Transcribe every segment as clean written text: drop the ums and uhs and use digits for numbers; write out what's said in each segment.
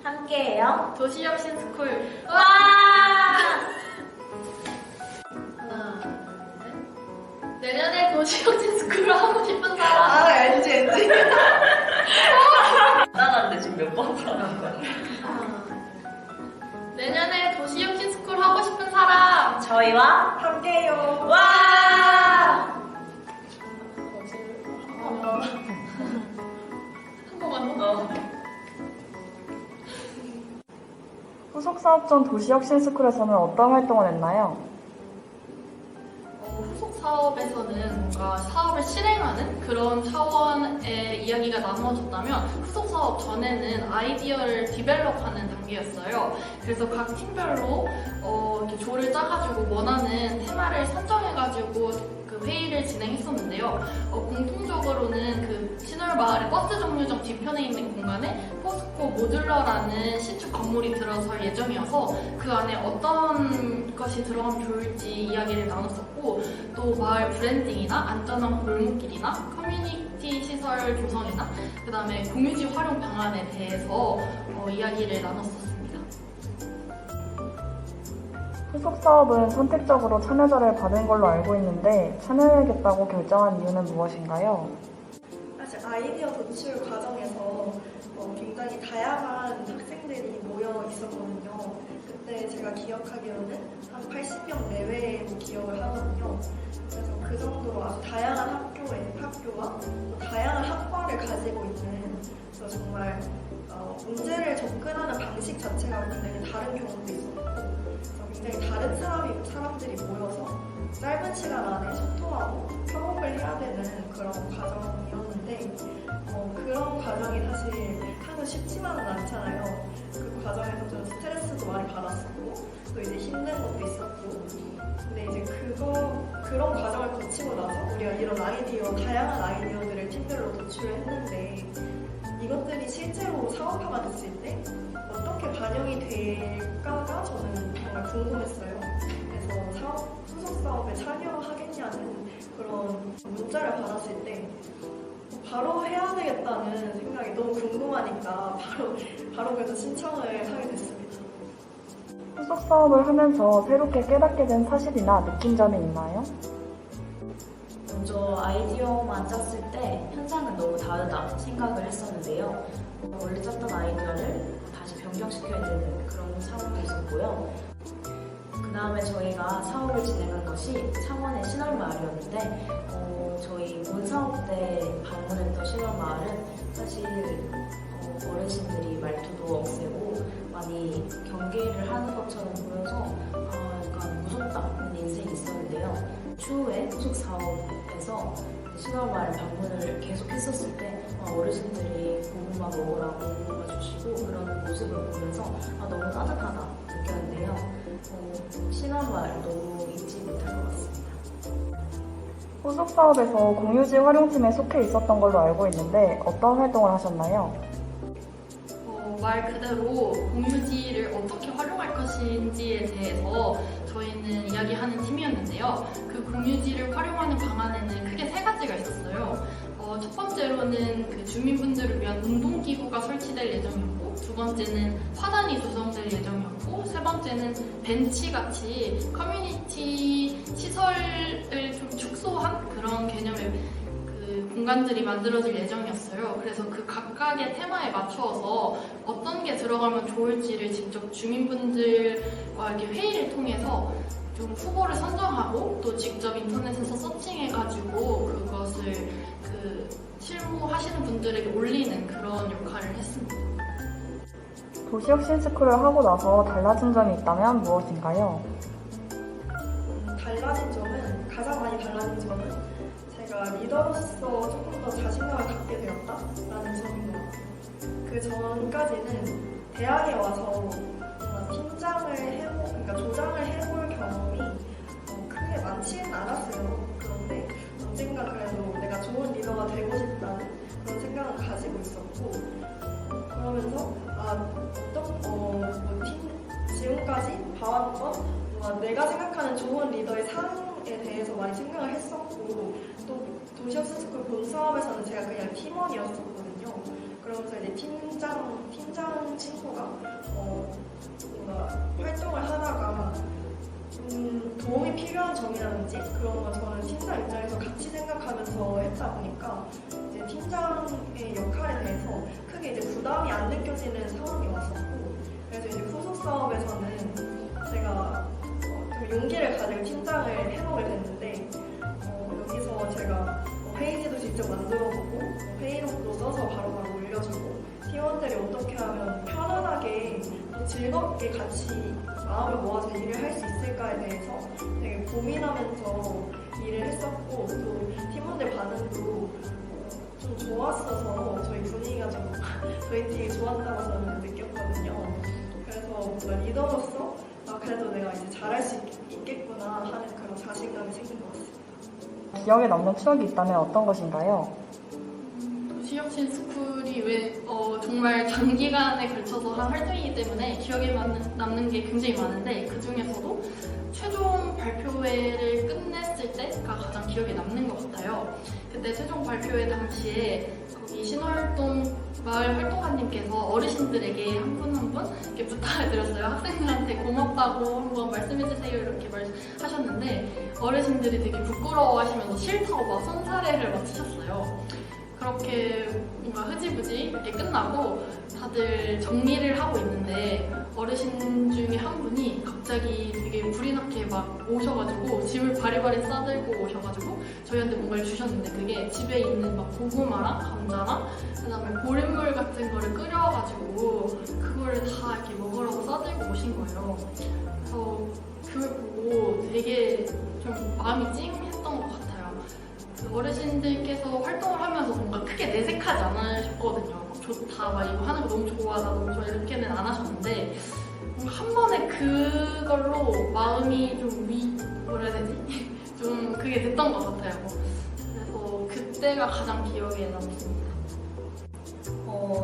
함께해요. 도시혁신스쿨. 와! 하나, 둘, 셋. 내년에 도시혁신스쿨을 하고 싶은 사람. 알지. 나는데 지금 몇 번 들어간 거야? 내년에 도시혁신스쿨 하고 싶은 사람. 저희와 함께해요. 와! 한 번만 더. 후속사업 전 도시혁신스쿨에서는 어떤 활동을 했나요? 후속 사업에서는 뭔가 사업을 실행하는 그런 차원의 이야기가 나누어졌다면 후속 사업 전에는 아이디어를 디벨롭하는 단계였어요. 그래서 각 팀별로 이렇게 조를 짜가지고 원하는 테마를 선정해가지고 그 회의를 진행했었는데요. 공통적으로는 그 신월마을의 버스 정류장 뒤편에 있는 공간에 포스코 모듈러라는 신축 건물이 들어설 예정이어서 그 안에 어떤 것이 들어가면 좋을지 이야기를 나눴었고, 또 마을 브랜딩이나 안전한 골목길이나 커뮤니티 시설 조성이나 그 다음에 공유지 활용 방안에 대해서 이야기를 나눴었습니다. 후속사업은 선택적으로 참여자를 받은 걸로 알고 있는데 참여해야겠다고 결정한 이유는 무엇인가요? 사실 아이디어 도출 과정에서 굉장히 다양한 학생들이 모여 있었거든요. 그때 제가 기억하기로는 한 80명 내외로 기억을 하거든요. 그래서 그 정도로 아주 다양한 학교와 또 다양한 학과를 가지고 있는, 그래서 정말 문제를 접근하는 방식 자체가 굉장히 다른 경우도 있었고, 그래서 굉장히 다른 사람들이 모여서 짧은 시간 안에 소통하고 협업을 해야 되는 그런 과정이었는데, 그런 과정이 사실 하면 쉽지만은 않잖아요. 그 과정에서 좀 스트레스도 많이 받았었고, 또 이제 힘든 것도 있었고, 근데 이제 그런 과정을 거치고 나서 우리가 이런 다양한 아이디어들을 팀별로 도출을 했는데, 이것들이 실제로 사업화가 됐을 때 어떻게 반영이 될까가 저는 정말 궁금했어요. 그래서 후속 사업에 참여하겠냐는 그런 문자를 받았을 때 바로 해야 되겠다는 생각이 너무 궁금하니까 바로 그래서 신청을 하게 됐습니다. 후속사업을 하면서 새롭게 깨닫게 된 사실이나 느낀 점이 있나요? 먼저 아이디어만 짰을 때 현상은 너무 다르다 생각을 했었는데요. 원래 짰던 아이디어를 다시 변경시켜야 되는 그런 상황도 있었고요. 그 다음에 저희가 사업을 진행한 것이 창원의 신월마을이었는데, 저희 본사업 때 방문했던 신월마을은 사실 어르신들이 말투도 억세고 많이 경계를 하는 것처럼 보여서 약간 무섭다는 인생이 있었는데요. 추후에 후속 사업에서 신월마을 방문을 계속 했었을 때 어르신들이 고구마 먹으라고 고구마 주시고 그런 모습을 보면서 너무 따뜻하다 느꼈는데요. 신월마을 너무 잊지 못할 것 같습니다. 후속사업에서 공유지 활용팀에 속해 있었던 걸로 알고 있는데 어떤 활동을 하셨나요? 말 그대로 공유지를 어떻게 활용할 것인지에 대해서 저희는 이야기하는 팀이었는데요. 그 공유지를 활용하는 방안에는 크게 세 가지가 있었어요. 첫 번째로는 그 주민분들을 위한 운동기구가 설치될 예정이었고, 두 번째는 화단이 조성될 예정이었고, 세 번째는 벤치같이 커뮤니티 시설을 좀 축소한 그런 개념의 공간들이 만들어질 예정이었어요. 그래서 그 각각의 테마에 맞추어서 어떤 게 들어가면 좋을지를 직접 주민분들과 이렇게 회의를 통해서 좀 후보를 선정하고, 또 직접 인터넷에서 서칭해가지고 그것을 실무하시는 분들에게 올리는 그런 역할을 했습니다. 도시혁신스쿨을 하고 나서 달라진 점이 있다면 무엇인가요? 가장 많이 달라진 점은 제가 리더로서 조금 더 자신감을 갖게 되었다라는 점인 것 같아요. 그 전까지는 대학에 와서 그러니까 조장을 해볼 경험이 크게 많지는 않았어요. 그런데 언젠가 그래도 내가 좋은 리더가 되고 싶다는 그런 생각을 가지고 있었고, 그러면서 지금까지 봐왔던 내가 생각하는 좋은 리더의 상에 대해서 많이 생각을 했었고, 또 도시혁신스쿨 본사업에서는 제가 그냥 팀원이었었거든요. 그런 그러면서 이제 팀장 친구가 뭔가 활동을 하다가 도움이 필요한 점이라든지 그런 거 저는 팀장 입장에서 같이 생각하면서 했다 보니까 이제 팀장의 역할에 대해서 크게 이제 부담이 안 느껴지는 상황이 왔었고, 그래서 이제 후속 사업에서는 제가 좀 용기를 가지고 팀장을 해보게 됐는데, 여기서 제가 페이지도 직접 만들어보고 회의록도 써서 바로바로 올려주고 팀원들이 어떻게 하면 편안하게 또 즐겁게 같이 마음을 모아서 일을 할 수 있을까에 대해서 되게 고민하면서 일을 했었고, 또 팀원들 반응도 좀 좋았어서 저희 분위기가 좀 저희 팀이 좋았다고 저는 느꼈거든요. 그래서 뭔가 리더로서 그래도 내가 이제 잘할 수 있겠구나 하는 그런 자신감이 생긴 것 같습니다. 기억에 남는 추억이 있다면 어떤 것인가요? 도시혁신 스쿨이 정말 장기간에 걸쳐서 한 활동이기 때문에 기억에 남는 게 굉장히 많은데, 그 중에서도 최종 발표회를 끝냈을 때가 가장 기억에 남는 것 같아요. 그때 최종 발표회 당시에 거기 신월동 마을 활동가님께서 어르신들에게 한 분 한 분 이렇게 부탁을 드렸어요. 학생들한테 고맙다고 한번 말씀해주세요 이렇게 말하셨는데, 어르신들이 되게 부끄러워하시면서 싫다고 막 손사래를 막 치셨어요. 그렇게 뭔가 흐지부지 이렇게 끝나고 다들 정리를 하고 있는데, 어르신 중에 한 분이 갑자기 되게 불이 나게 막 오셔가지고 짐을 바리바리 싸들고 오셔가지고 저희한테 뭔가를 주셨는데, 그게 집에 있는 막 고구마랑 감자랑 그다음에 보름물 같은 거를 끓여가지고 그거를 다 이렇게 먹으라고 싸들고 오신 거예요. 그래서 그걸 보고 되게 좀 마음이 찡했던 것 같아요. 어르신들께서 활동을 하면서 뭔가 크게 내색하지 않으셨거든요. 좋다, 막 이거 하는 거 너무 좋아, 나 너무 좋아 이렇게는 안 하셨는데, 한 번에 그걸로 마음이 좀 뭐라 해야 되지? 좀 그게 됐던 것 같아요. 그래서 그때가 가장 기억에 남습니다.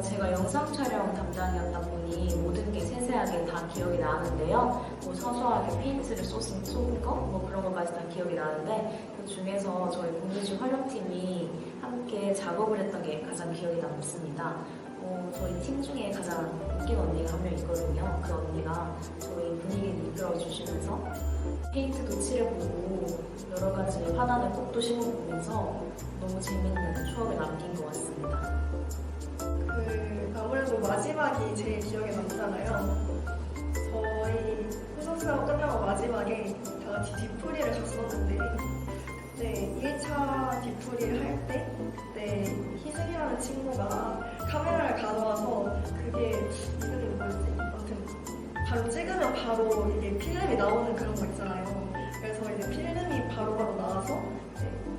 제가 영상 촬영 담당이었다 보니 모든 게 세세하게 다 기억이 나는데요. 뭐 서서하게 페인트를 쏟은 거, 뭐 그런 것까지 다 기억이 나는데, 그 중에서 저희 공유주 활력팀이 함께 작업을 했던 게 가장 기억이 남습니다. 저희 팀 중에 가장 웃긴 언니가 한 명 있거든요. 그 언니가 저희 분위기를 이끌어주시면서 페인트도 칠해보고 여러 가지 화단을 꽃도 심어보면서 너무 재밌는 추억을 남긴 것 같습니다. 아무래도 마지막이 제일 기억에 남잖아요. 저희 후속 사업 끝나고 마지막에 다 같이 뒤풀이를 갔었는데, 그때 1차 뒤풀이를 할 때 그때 희승이라는 친구가 카메라를 가져와서, 그게 이름이 뭐였지? 아무튼 바로 찍으면 바로 이게 필름이 나오는 그런 거 있잖아요. 그래서 이제 필름이 바로바로 나와서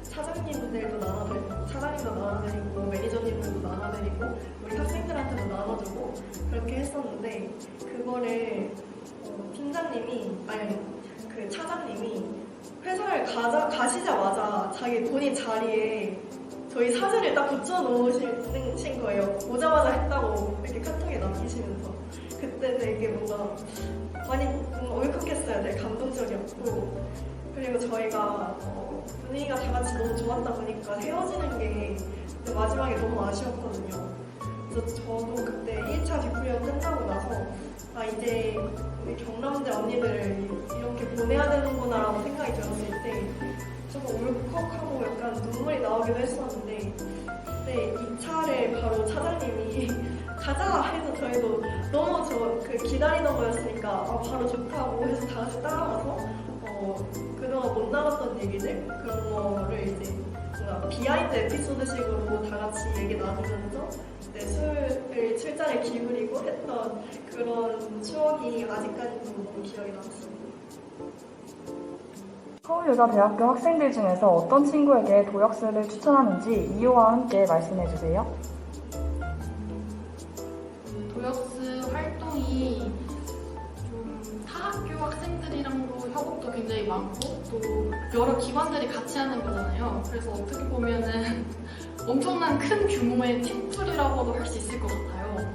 사장님들도 나눠드리고, 차장님도 나눠드리고, 매니저님들도 나눠드리고, 우리 학생들한테도 나눠주고 그렇게 했었는데, 그거를 팀장님이, 아니 그 차장님이 회사를 가시자마자 자기 본인 자리에 저희 사진을 딱 붙여놓으신 거예요. 오자마자 했다고 이렇게 카톡에 남기시면서. 그때 되게 뭔가 많이 울컥했어요. 되게 감동적이었고, 그리고 저희가 분위기가 다 같이 너무 좋았다 보니까 헤어지는 게 마지막에 너무 아쉬웠거든요. 그래서 저도 그때 1차 뒤풀이가 끝나고 나서 이제 우리 경남대 언니들을 이렇게 보내야 되는구나라고 생각이 들었을 때 조금 울컥하고 약간 눈물이 나오기도 했었는데, 그때 2차를 바로 차장님이 가자 해서 저희도 너무 기다리던 거였으니까 바로 좋다고 해서 다 같이 따라가서 그동안 못 나갔던 얘기들, 그런 거를 이제 뭔가 비하인드 에피소드식으로 다 같이 얘기 나누면서 술잔을 기울이고 했던 그런 추억이 아직까지도 너무 기억에 남습니다. 서울여자대학교 학생들 중에서 어떤 친구에게 도역스를 추천하는지 이유와 함께 말씀해주세요. 도역스 활동이 좀 타학교 학생들이랑도 협업도 굉장히 많고, 또 여러 기관들이 같이 하는 거잖아요. 그래서 어떻게 보면은 엄청난 큰 규모의 팀플이라고도 할 수 있을 것 같아요.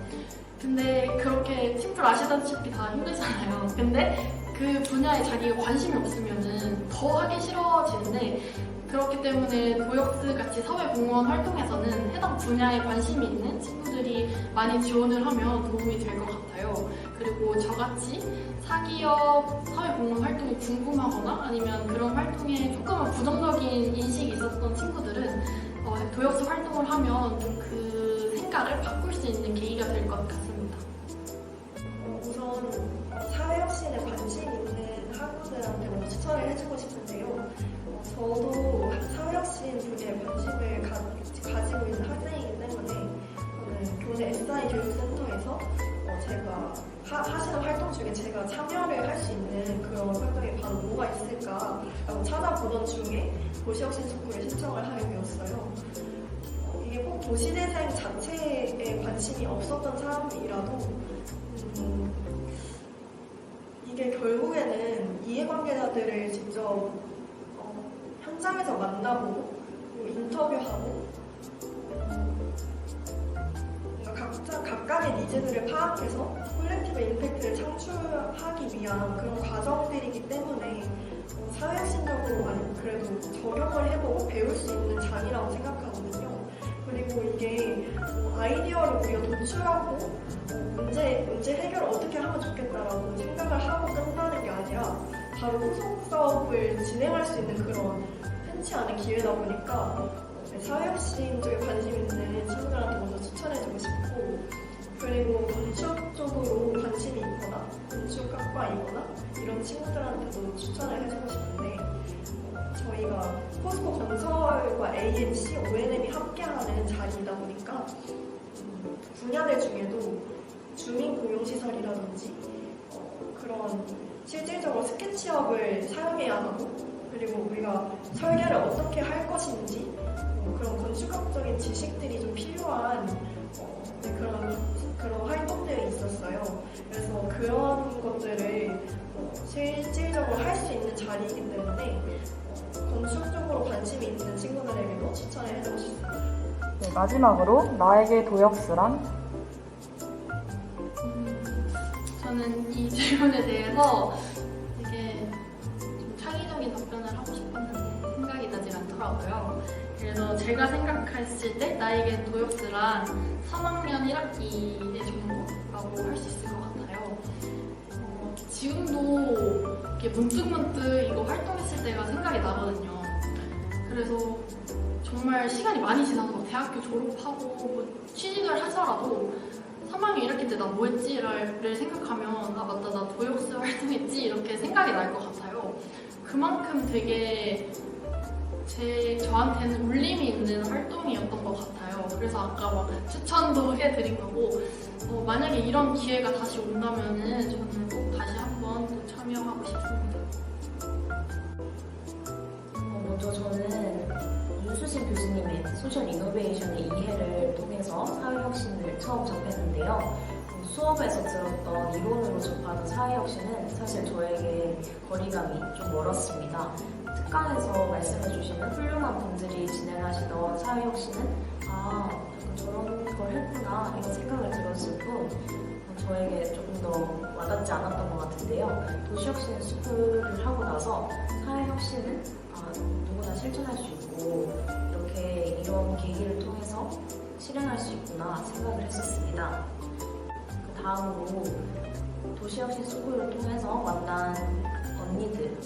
근데 그렇게 팀플 아시다시피 다 힘들잖아요. 근데 그 분야에 자기가 관심이 없으면은 더 하기 싫어지는데, 그렇기 때문에 도역스 같이 사회공헌 활동에서는 해당 분야에 관심이 있는 친구들이 많이 지원을 하면 도움이 될 것 같아요. 그리고 저같이 사기업 사회공헌 활동이 궁금하거나 아니면 그런 활동에 조금은 부정적인 인식이 있었던 친구들은 도역스 활동을 하면 좀 그 생각을 바꿀 수 있는 계기가 될 것 같습니다. 우선 사회혁신에 관심 있는 학우들한테 먼저 추천을 해주고 싶은데요. 저도 사회혁신 분야에 관심을 가지고 있는 학생이기 때문에 저는 교내 SI 교육센터에서 제가 하시는 활동 중에 제가 참여를 할 수 있는 그런 활동이 바로 뭐가 있을까라고 찾아보던 중에 도시혁신 스쿨에 신청을 하게 되었어요. 이게 꼭 도시재생 자체에 관심이 없었던 사람이라도 이게 결국에는 이해관계자들을 직접 현장에서 만나보고 인터뷰하고 각각의 니즈들을 파악해서 콜렉티브 임팩트를 창출하기 위한 그런 과정들이기 때문에 사회혁신적으로 그래도 적용을 해보고 배울 수 있는 장이라고 생각하거든요. 그리고 이게 아이디어를 우리가 도출하고 문제 해결을 어떻게 하면 좋겠다라고 생각을 하고 끝나는 게 아니라 바로 후속 사업을 진행할 수 있는 그런 흔치 않은 기회다 보니까 사회혁신 쪽에 관심 있는 친구들한테 먼저 추천해주고 싶고, 그리고 건축 쪽으로 관심이 있거나 건축학과이거나 이런 친구들한테도 추천을 해주고 싶은데 저희가 포스코 건설과 AMC, ONM이 함께하는 자리이다 보니까 분야들 중에도 주민공용시설이라든지 그런 실질적으로 스케치업을 사용해야 하고, 그리고 우리가 설계를 어떻게 할 것인지 그런 건축학적인 지식들이 좀 필요한 그런 활동들이 있었어요. 그래서 그런 것들을 실질적으로 할 수 있는 자리이기 때문에 건축 쪽으로 관심이 있는 친구들에게도 추천을 해주고 싶습니다. 네, 마지막으로 나에게 도역스란? 저는 이 질문에 대해서 되게 좀 창의적인 답변을 하고 싶었는데 생각이 나질 않더라고요. 그래서 제가 생각했을 때 나에게 도역스란 3학년 1학기의 정보라고 할 수 있을 것 같아요. 지금도 이렇게 문득문득 이거 활동했을 때가 생각이 나거든요. 그래서 정말 시간이 많이 지나서 대학교 졸업하고 뭐 취직을 하더라도 3학년 1학기 때 나 뭐 했지를 생각하면 아 맞다 나 도역스 활동했지 이렇게 생각이 날 것 같아요. 그만큼 되게 저한테는 울림이 있는 활동이었던 것 같아요. 그래서 아까 막 추천도 해드린 거고 만약에 이런 기회가 다시 온다면은 저는 꼭 다시 한번 또 참여하고 싶습니다. 먼저 저는 윤수진 교수님의 소셜 이노베이션의 이해를 통해서 사회혁신을 처음 접했는데요. 수업에서 들었던 이론으로 접하는 사회혁신은 사실 저에게 거리감이 좀 멀었습니다. 특강에서 말씀해주시는 훌륭한 분들이 진행하시던 사회혁신은 약간 저런 걸 했구나 이런 생각을 들었을 뿐 저에게 조금 더 와닿지 않았던 것 같은데요. 도시혁신 스쿨을 하고 나서 사회혁신은 누구나 실천할 수 있고 이렇게 이런 계기를 통해서 실행할 수 있구나 생각을 했었습니다. 그 다음으로 도시혁신 스쿨을 통해서 만난 언니들,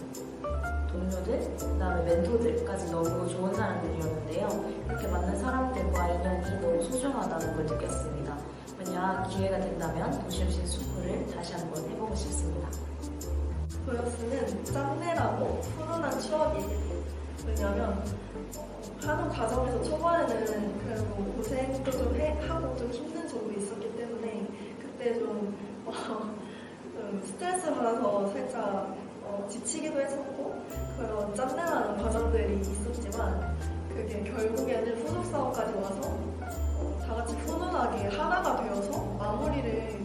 동료들, 그 다음에 멘토들까지 너무 좋은 사람들이었는데요. 이렇게 만난 사람들과 인연이 너무 소중하다는 걸 느꼈습니다. 만약 기회가 된다면 도시혁신 스쿨을 다시 한번 해보고 싶습니다. 도역스는 짠내라고 훈훈한 추억이에요. 왜냐면 하는 과정에서 초반에는 그래도 고생도 좀 하고 좀 힘든 점도 있었기 때문에 그때 좀 스트레스 받아서 살짝 지치기도 했었고 그런 짠내나는 과정들이 있었지만 그게 결국에는 후속 사업까지 와서 다 같이 훈훈하게 하나가 되어서 마무리를